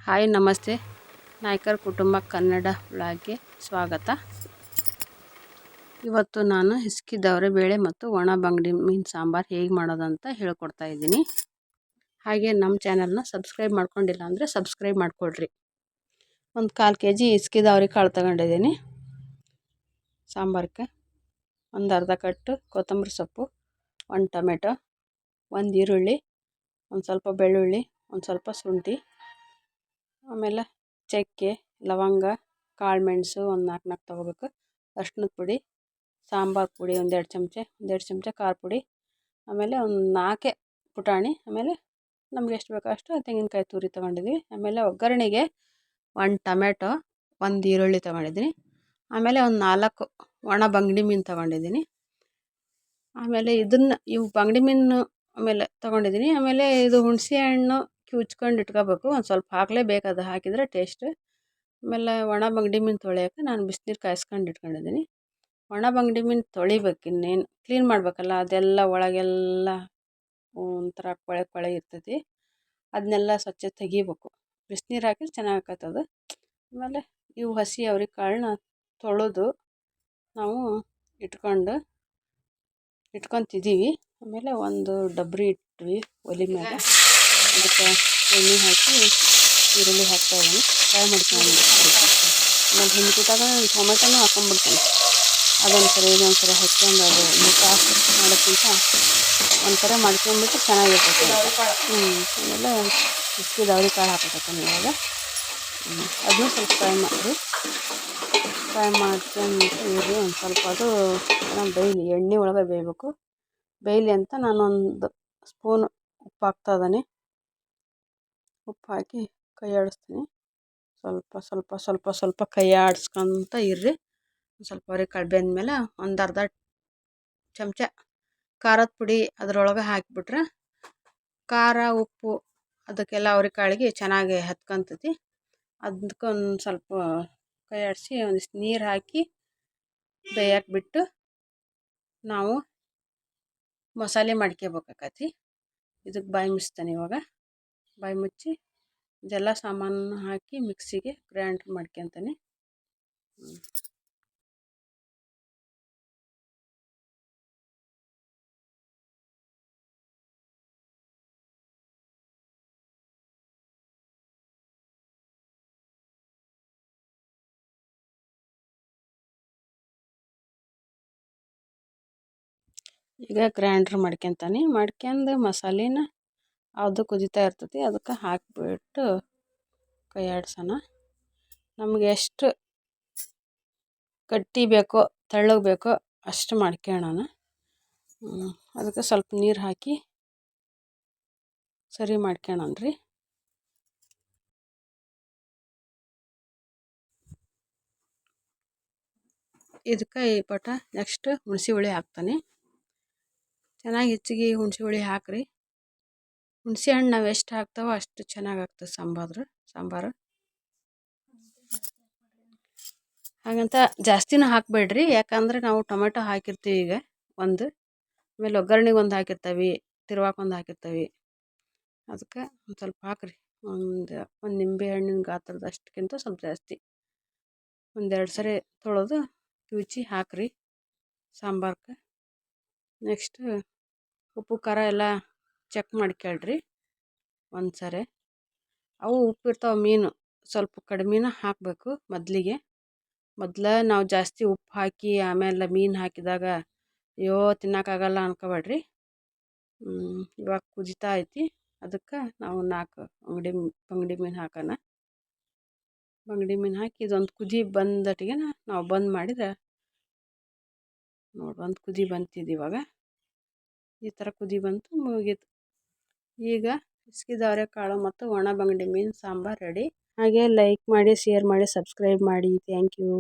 Hi ನಮಸ್ತೆ. ನಾಯ್ಕರ್ ಕುಟುಂಬ ಕನ್ನಡ ವ್ಲಾಗ್ಗೆ ಸ್ವಾಗತ. ಇವತ್ತು ನಾನು ಹಿಸ್ಕಿದವರೆ ಬೇಳೆ ಮತ್ತು ಒಣ ಬಂಗಡಿ ಮೀನು ಸಾಂಬಾರು ಹೇಗೆ ಮಾಡೋದಂತ ಹೇಳ್ಕೊಡ್ತಾ ಇದ್ದೀನಿ. ಹಾಗೆ ನಮ್ಮ ಚಾನಲ್ನ ಸಬ್ಸ್ಕ್ರೈಬ್ ಮಾಡ್ಕೊಂಡಿಲ್ಲ ಅಂದರೆ ಸಬ್ಸ್ಕ್ರೈಬ್ ಮಾಡ್ಕೊಳ್ರಿ. ಒಂದು 1/4 kg ಹಿಸ್ಕಿದವರೆ ಕಾಳು ತಗೊಂಡಿದ್ದೀನಿ. ಸಾಂಬಾರಕ್ಕೆ ಒಂದು ಅರ್ಧ ಕಟ್ಟು ಕೊತ್ತಂಬರಿ ಸೊಪ್ಪು, 1 ಟೊಮೆಟೊ, 1 ಈರುಳ್ಳಿ, ಒಂದು ಸ್ವಲ್ಪ ಬೆಳ್ಳುಳ್ಳಿ, ಒಂದು ಸ್ವಲ್ಪ ಶುಂಠಿ, ಆಮೇಲೆ ಚಕ್ಕೆ, ಲವಂಗ, ಕಾಳು ಮೆಣಸು ಒಂದು 4 ತೊಗೋಬೇಕು, ಅರ್ಶಿಣದ ಪುಡಿ, ಸಾಂಬಾರು ಪುಡಿ ಒಂದು 2 ಚಮಚ ಖಾರ ಪುಡಿ, ಆಮೇಲೆ ಒಂದು 4 ಪುಟಾಣಿ, ಆಮೇಲೆ ನಮ್ಗೆ ಎಷ್ಟು ಬೇಕೋ ಅಷ್ಟು ತೆಂಗಿನಕಾಯಿ ತುರಿ ತೊಗೊಂಡಿದ್ವಿ. ಆಮೇಲೆ ಒಗ್ಗರಣೆಗೆ 1 ಟೊಮೆಟೊ, 1 ಈರುಳ್ಳಿ ತೊಗೊಂಡಿದ್ದೀನಿ. ಆಮೇಲೆ ಒಂದು 4 ಒಣ ಬಂಗಡಿ ಮೀನು ತೊಗೊಂಡಿದ್ದೀನಿ. ಆಮೇಲೆ ಇವು ಬಂಗಡಿ ಮೀನು ಆಮೇಲೆ ತೊಗೊಂಡಿದ್ದೀನಿ. ಆಮೇಲೆ ಇದು ಹುಣಸೆ ಹಣ್ಣು ಕಿವುಚ್ಕೊಂಡು ಇಟ್ಕೋಬೇಕು, ಒಂದು ಸ್ವಲ್ಪ ಹಾಕಲೇಬೇಕು, ಅದು ಹಾಕಿದರೆ ಟೇಸ್ಟ್. ಆಮೇಲೆ ಒಣ ಬಂಗಡಿ ಮೀನು ತೊಳೆಯೋಕೆ ನಾನು ಬಿಸಿನೀರು ಕಾಯಿಸ್ಕೊಂಡು ಇಟ್ಕೊಂಡಿದ್ದೀನಿ. ಒಣ ಬಂಗಡಿ ಮೀನು ತೊಳಿಬೇಕು, ಇನ್ನೇನು ಕ್ಲೀನ್ ಮಾಡಬೇಕಲ್ಲ, ಅದೆಲ್ಲ ಒಳಗೆಲ್ಲ ಒಂಥರ ಕೊಳೆ ಇರ್ತೈತಿ, ಅದನ್ನೆಲ್ಲ ಸ್ವಚ್ಛ ತೆಗಿಬೇಕು. ಬಿಸಿನೀರು ಹಾಕಿದ್ರೆ ಚೆನ್ನಾಗಿ ಆಕತ್ತದು. ಆಮೇಲೆ ಇವು ಹಸಿ ಅವ್ರೆಕಾಳನ್ನ ತೊಳೆದು ನಾವು ಇಟ್ಕೊತಿದ್ದೀವಿ. ಆಮೇಲೆ ಒಂದು ಡಬ್ರಿ ಇಟ್ವಿ ಒಲೆ ಮೇಲೆ, ಅದಕ್ಕೆ ಎಣ್ಣೆ ಹಾಕಿ ಈರುಳ್ಳಿ ಹಾಕ್ತಾಯಿದ್ದೀನಿ, ಫ್ರೈ ಮಾಡ್ಕೊಂಡು. ಆಮೇಲೆ ಹಿಂದ್ಕಿಟಾಗ ಟೊಮೆಟೊನೂ ಹಾಕೊಂಡ್ಬಿಡ್ತೀನಿ. ಅದೊಂದ್ಸರಿ ಇದೊಂದ್ಸರಿ ಹಾಕ್ಕೊಂಡು ಅದು ಮುಖ ಮಾಡೋಕ್ಕಿಂತ ಒಂಥರ ಮಾಡ್ಕೊಂಡ್ಬಿಟ್ಟು ಚೆನ್ನಾಗಿರ್ತೈತೆ. ಆಮೇಲೆ ಹಿಸ್ಕಿದ ಅವ್ರೆಕಾಳು ಹಾಕಕತ್ತೀನಿ ಇವಾಗ. ಅದನ್ನೂ ಸ್ವಲ್ಪ ಫ್ರೈ ಮಾಡ್ಕೊಂಡು ಇರಿ, ಒಂದು ಸ್ವಲ್ಪ ಅದು ಬೇಯಲಿ, ಎಣ್ಣೆ ಒಳಗೆ ಬೇಯಬೇಕು. ಬೇಯಲಿ ಅಂತ ನಾನೊಂದು ಸ್ಪೂನ್ ಉಪ್ಪು ಹಾಕ್ತಾ ಇದ್ದೀನಿ. ಉಪ್ಪು ಹಾಕಿ ಕೈ ಆಡಿಸ್ತೀನಿ. ಸ್ವಲ್ಪ ಕೈ ಆಡಿಸ್ಕೊಂತ ಇರ್ರಿ. ಸ್ವಲ್ಪ ಅವ್ರೆಕಾಳು ಬೆಂದಮೇಲೆ ಒಂದು ಅರ್ಧ ಚಮಚ ಖಾರದ ಪುಡಿ ಅದರೊಳಗೆ ಹಾಕಿಬಿಟ್ರೆ ಖಾರ ಉಪ್ಪು ಅದಕ್ಕೆಲ್ಲ ಅವ್ರೆಕಾಳಿಗೆ ಚೆನ್ನಾಗಿ ಹತ್ಕೊಂತತಿ. ಅದಕ್ಕೊಂದು ಸ್ವಲ್ಪ ಕೈ ಆಡಿಸಿ ಒಂದಿಷ್ಟು ನೀರು ಹಾಕಿ ಬೇಯಕ್ಕೆ ಬಿಟ್ಟು ನಾವು ಮಸಾಲೆ ಮಾಡ್ಕೋಬೇಕಾಕತಿ. ಇದಕ್ಕೆ ಬಾಯಿ ಮುಚ್ತಾನೆ ಇವಾಗ. ಬಾಯಿ ಮುಚ್ಚಿ ಇದೆಲ್ಲ ಸಾಮಾನು ಹಾಕಿ ಮಿಕ್ಸಿಗೆ ಗ್ರೈಂಡ್ ಮಾಡ್ಕೊತಾನೆ. ಈಗ ಗ್ರೈಂಡ್ರ್ ಮಾಡ್ಕೊಂಡು ಮಸಾಲೆನ ಅದು ಕುದೀತಾ ಇರ್ತೈತಿ, ಅದಕ್ಕೆ ಹಾಕಿಬಿಟ್ಟು ಕೈ ಆಡ್ಸೋಣ. ನಮಗೆ ಎಷ್ಟು ಗಟ್ಟಿ ಬೇಕೋ ತೆಳ್ಳಗೆ ಬೇಕೋ ಅಷ್ಟು ಮಾಡ್ಕೊಳ್ಳೋಣ. ಅದಕ್ಕೆ ಸ್ವಲ್ಪ ನೀರು ಹಾಕಿ ಸರಿ ಮಾಡ್ಕೊಳ್ಳೋಣ್ರಿ. ಇದಕ್ಕೆ ಈ ಪಟ ನೆಕ್ಸ್ಟ್ ಹುಣಸೆ ಹುಳಿ ಹಾಕ್ತಾನೆ. ಚೆನ್ನಾಗಿ ಹೆಚ್ಚಿಗೆ ಹುಣಸೆ ಹುಳಿ ಹಾಕ್ರಿ. ಹುಣಸೆ ಹಣ್ಣು ನಾವು ಎಷ್ಟು ಹಾಕ್ತಾವೋ ಅಷ್ಟು ಚೆನ್ನಾಗಿ ಆಗ್ತದೆ ಸಾಂಬಾರು. ಹಾಗಂತ ಜಾಸ್ತಿನೂ ಹಾಕಬೇಡ್ರಿ, ಯಾಕಂದರೆ ನಾವು ಟೊಮೆಟೊ ಹಾಕಿರ್ತೀವಿ ಈಗ ಒಂದು, ಆಮೇಲೆ ಒಗ್ಗರಣೆಗೆ ಒಂದು ಹಾಕಿರ್ತೀವಿ, ತಿರ್ವಾಕ ಒಂದು ಹಾಕಿರ್ತೀವಿ. ಅದಕ್ಕೆ ಒಂದು ಸ್ವಲ್ಪ ಹಾಕ್ರಿ. ಒಂದು ನಿಂಬೆ ಹಣ್ಣಿನ ಗಾತ್ರದಷ್ಟಕ್ಕಿಂತ ಸ್ವಲ್ಪ ಜಾಸ್ತಿ, 1-2 ಸರಿ ತೊಳೆದು ಕಿವುಚಿ ಹಾಕ್ರಿ ಸಾಂಬಾರ್ಗೆ. ನೆಕ್ಸ್ಟ್ ಉಪ್ಪು ಖಾರ ಎಲ್ಲ ಚೆಕ್ ಮಾಡ್ಕೊಳ್ರಿ ಒಂದು ಸರಿ. ಅವು ಉಪ್ಪು ಇರ್ತಾವೆ, ಮೀನು ಸ್ವಲ್ಪ ಕಡಿಮೆನ ಹಾಕಬೇಕು. ಮೊದಲು ನಾವು ಜಾಸ್ತಿ ಉಪ್ಪು ಹಾಕಿ ಆಮೇಲೆ ಮೀನು ಹಾಕಿದಾಗ ಅಯ್ಯೋ ತಿನ್ನೋಕ್ಕಾಗಲ್ಲ ಅನ್ಕೋಬೇಡ್ರಿ. ಇವಾಗ ಕುದೀತಾ ಐತಿ, ಅದಕ್ಕೆ ನಾವು 4 ಬಂಗಡಿ ಮೀನು ಹಾಕೋಣ. ಬಂಗಡಿ ಮೀನು ಹಾಕಿ ಇದೊಂದು ಕುದಿ ಬಂದಟ್ಟಿಗೆ ನಾವು ಬಂದ್ ಮಾಡಿದ್ರೆ ನೋಡಿ, ಒಂದು ಕುದಿ ಬಂತಿದ್ದು ಇವಾಗ. ಈ ಥರ ಕುದಿ ಬಂತು, ಮುಗೀತು. ಈಗ ಹಿಸ್ಕಿದ ಅವರೆಕಾಳು ಮತ್ತು ಒಣ ಬಂಗಡಿ ಮೀನು ಸಾಂಬಾರು ರೆಡಿ. ಹಾಗೆ ಲೈಕ್ ಮಾಡಿ, ಶೇರ್ ಮಾಡಿ, ಸಬ್ಸ್ಕ್ರೈಬ್ ಮಾಡಿ. Thank you.